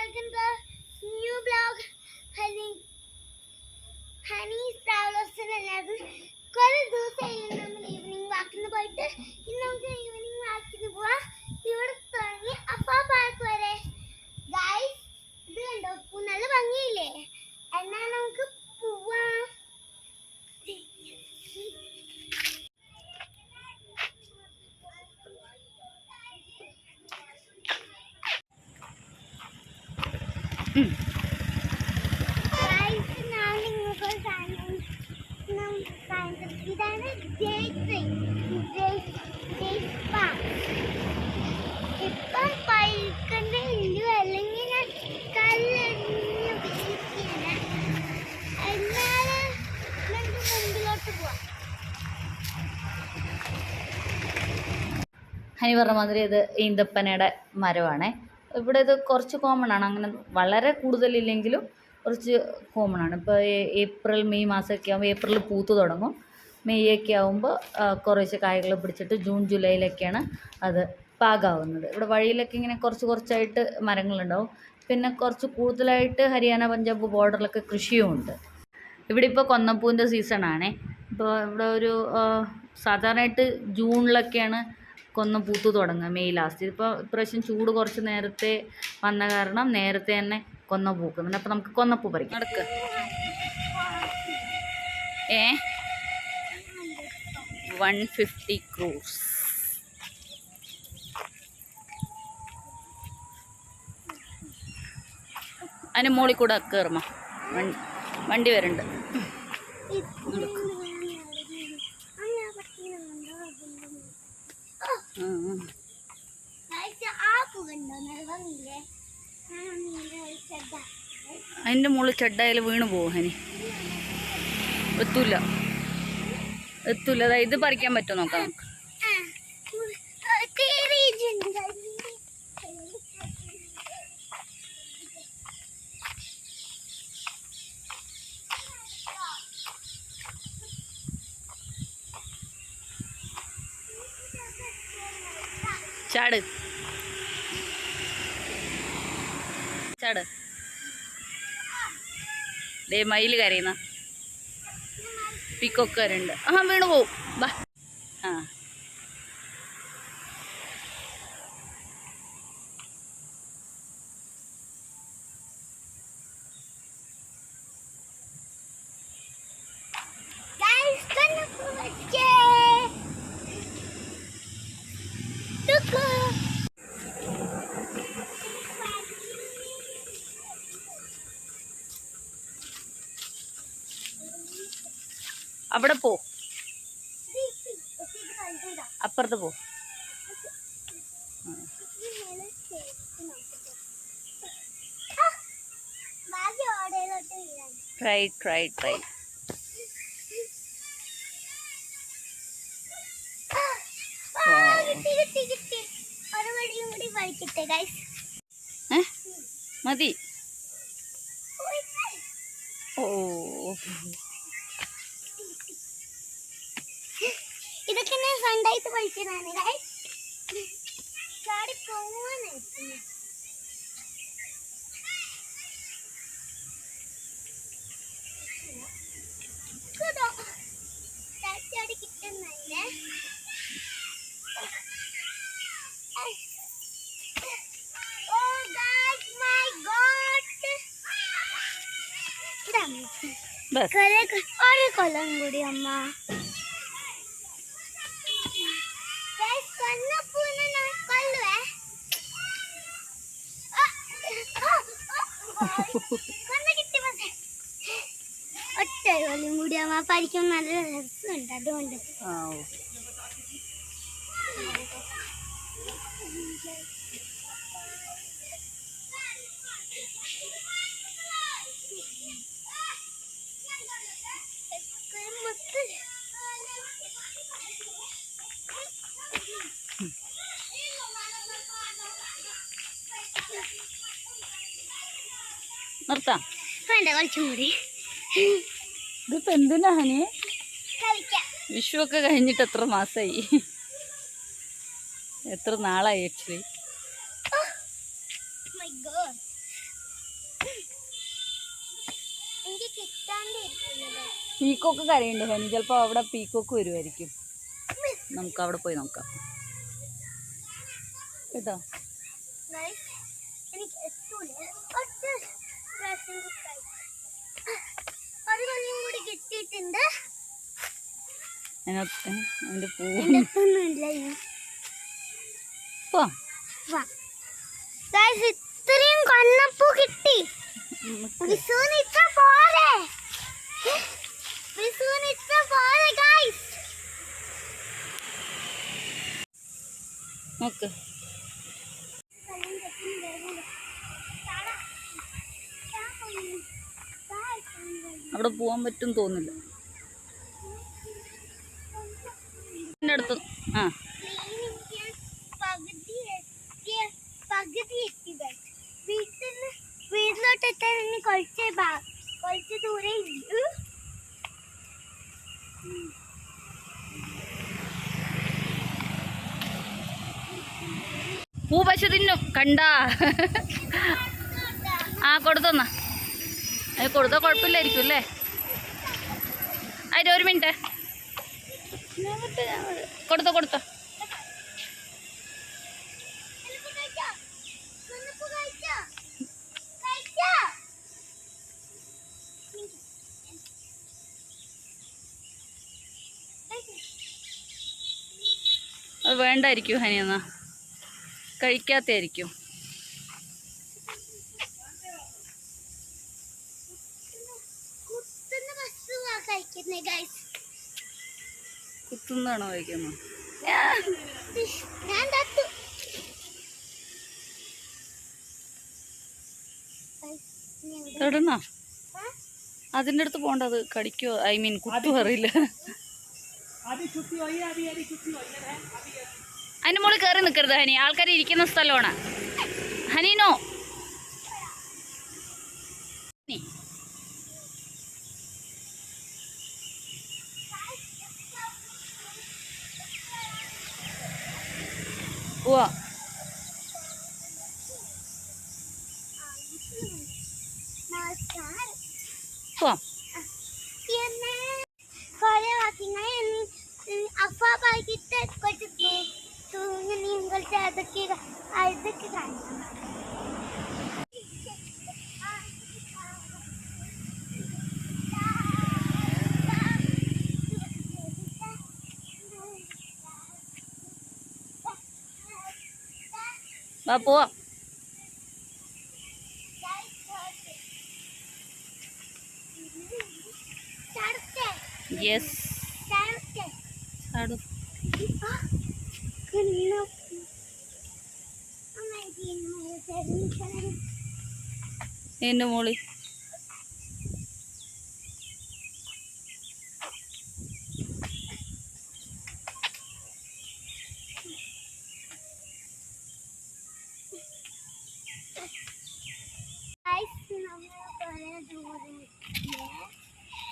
welcome to the new blog. Honey's Travels എല്ലാവർക്കും കുറേ ദിവസമായി നമ്മൾ ഈവനിങ് വാക്കിന് പോയിട്ട് ഇന്ന് നമുക്ക് ഈവനിങ് വാക്കിന് പോവാം. ഇവിടെ തുടങ്ങി അപ്പാ പാർക്ക് വരെ. ഗൈസ് ഇത് കണ്ടോ, നല്ല ഭംഗിയില്ലേ? എന്നാൽ നമുക്ക് പോവാം. ഇതാണ് ഇപ്പം പഴുക്കണ്ട ഇല്ലു, അല്ലെങ്കിൽ ഞാൻ കല്ലെറിഞ്ഞ് ഉപയോഗിക്കുകയാണ്. എന്നാൽ നമുക്ക് മുമ്പിലോട്ട് പോവാം. ഹനി പറഞ്ഞ മാതിരി ഇത് ഈന്തപ്പനയുടെ മരമാണ്. ഇവിടെ ഇത് കുറച്ച് കോമൺ ആണ്, അങ്ങനെ വളരെ കൂടുതലില്ലെങ്കിലും കുറച്ച് കോമൺ ആണ്. ഇപ്പോൾ ഏപ്രിൽ മെയ് മാസമൊക്കെ ആകുമ്പോൾ ഏപ്രിൽ പൂത്ത് തുടങ്ങും. മെയ് ഒക്കെ ആകുമ്പോൾ കുറേശ്ശെ കായകൾ പിടിച്ചിട്ട് ജൂൺ ജൂലൈയിലൊക്കെയാണ് അത് പാകാവുന്നത്. ഇവിടെ വഴിയിലൊക്കെ ഇങ്ങനെ കുറച്ച് കുറച്ചായിട്ട് മരങ്ങളുണ്ടാവും. പിന്നെ കുറച്ച് കൂടുതലായിട്ട് ഹരിയാന പഞ്ചാബ് ബോർഡറിലൊക്കെ കൃഷിയുമുണ്ട്. ഇവിടെ ഇപ്പോൾ കൊന്നപ്പൂവിൻ്റെ സീസണാണേ. ഇപ്പോൾ ഇവിടെ ഒരു സാധാരണയായിട്ട് ജൂണിലൊക്കെയാണ് കൊന്ന പൂത്ത് തുടങ്ങുക, മെയ് ലാസ്റ്റ്. ഇപ്പോൾ ഇപ്രാവശ്യം ചൂട് കുറച്ച് നേരത്തെ വന്ന കാരണം നേരത്തെ തന്നെ കൊന്ന പൂക്കുന്നുണ്ട്. അപ്പോൾ നമുക്ക് കൊന്നപ്പൂ പറിക്കാം. നടക്ക്. 150 crores. അതിന് മുകളിൽ കൂടെ കയറുമോ? വണ്ടി വരുന്നുണ്ട്. അതിൻ്റെ മുകളിൽ ചെഡായാലും വീണ് പോകും. ഹനി എത്തൂല. അതായത് ഇത് പറിക്കാൻ പറ്റുമോ നോക്കാം നമുക്ക്. ചാട് ചാട്. ദേ മയിൽ കരയുന്ന പീക്കോക്ക് വരുന്നുണ്ട്. വീണ് പോവും. ബാ. അവിടെ പോ, അപ്പുറത്ത് പോ. ട്രൈ മതി. ഇതൊക്കെ ഞാൻ സണ്ടായിട്ട് പഠിച്ചതാണ്. ചാടി പോവാണ്. ചാടി കിട്ടുന്നല്ലേ. ഒരു കൊല്ലം കൂടി അമ്മ. ഒറ്റ കൊല്ലം കൂടി അമ്മ പഠിക്കാൻ നല്ല രസമുണ്ട്. അതുകൊണ്ട് നിർത്താം. വേണ്ട, കുറച്ചും കൂടി. ഇതിപ്പോ എന്തിനാ ഹനി? വിഷു ഒക്കെ കഴിഞ്ഞിട്ട് എത്ര മാസമായി? എത്ര നാളായി ആക്ച്വലി? പീക്കോക്ക് കരയുണ്ട് ഹനി, ചിലപ്പോൾ അവിടെ പീക്കോക്ക് വരുമായിരിക്കും. നമുക്ക് അവിടെ പോയി നോക്കാം കേട്ടോ. എനിക്ക് എത്തൂല. ഒറ്റ പ്രാവശ്യം കുത്തായി. ഒരു കൊല്ലം കൂടി കിട്ടിയിട്ടുണ്ട്. അതിൻ്റെ പൂ ഇത്രയും കൊന്നപ്പൂ കിട്ടി. വിഷുവിന് ഇത്ര പോലെ, വിഷുവിന് ഇത്ര പോലെ ഗൈസ്. നോക്ക് അവിടെ പോവാൻ പറ്റും തോന്നില്ല. എൻ്റെ അടുത്ത് പകുതി എത്തി. വീട്ടിലോട്ട് എത്താൻ കുറച്ച് ദൂരെ ഇല്ലു. പൂ പശ തിന്നും കണ്ടാ. കൊടുത്തോന്നാ, അത് കൊടുത്തോ കുഴപ്പമില്ലായിരിക്കും അല്ലേ. അതിന് 1 മിനിറ്റ് കൊടുത്തോ കൊടുത്തോ. അത് വേണ്ടായിരിക്കും ഹനി, എന്നാ കഴിക്കാത്തായിരിക്കും. കുത്തുന്നാണോ കഴിക്കുന്നത്? തൊടണോ? അതിൻ്റെ അടുത്ത് പോകണ്ടത് കടിക്കോ, ഐ മീൻ കുത്തു അറിയില്ല. അതിൻ്റെ മുകളിൽ കയറി നിൽക്കരുത് ഹനി, ആൾക്കാർ ഇരിക്കുന്ന സ്ഥലമാണ് ഹനീനോ. പോവാ പോവാം. അഫാ പാക്കിട്ട് കുറച്ച് നിങ്ങൾക്ക് അതൊക്കെ കാണിക്കണം. വാ പോവാം. യെസ് ചാടും. എൻ്റെ മോളി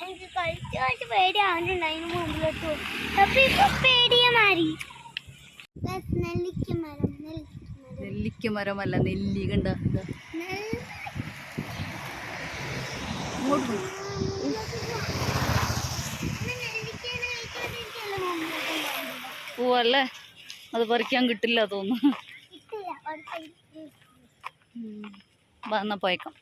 എനിക്ക് കുറച്ച് പേടിയാവുന്നുണ്ട് അതിന് മുമ്പിലോട്ട്. അപ്പൊ ഇപ്പൊ പേടിയ മാറി. നെല്ലിക്കമരം, നെല്ലിക്കമരമല്ല നെല്ലി കണ്ട. പൂവല്ലേ, അത് പറിക്കാൻ കിട്ടില്ല തോന്നുന്നു. കിട്ടില്ല. എന്നാ പോയേക്കാം.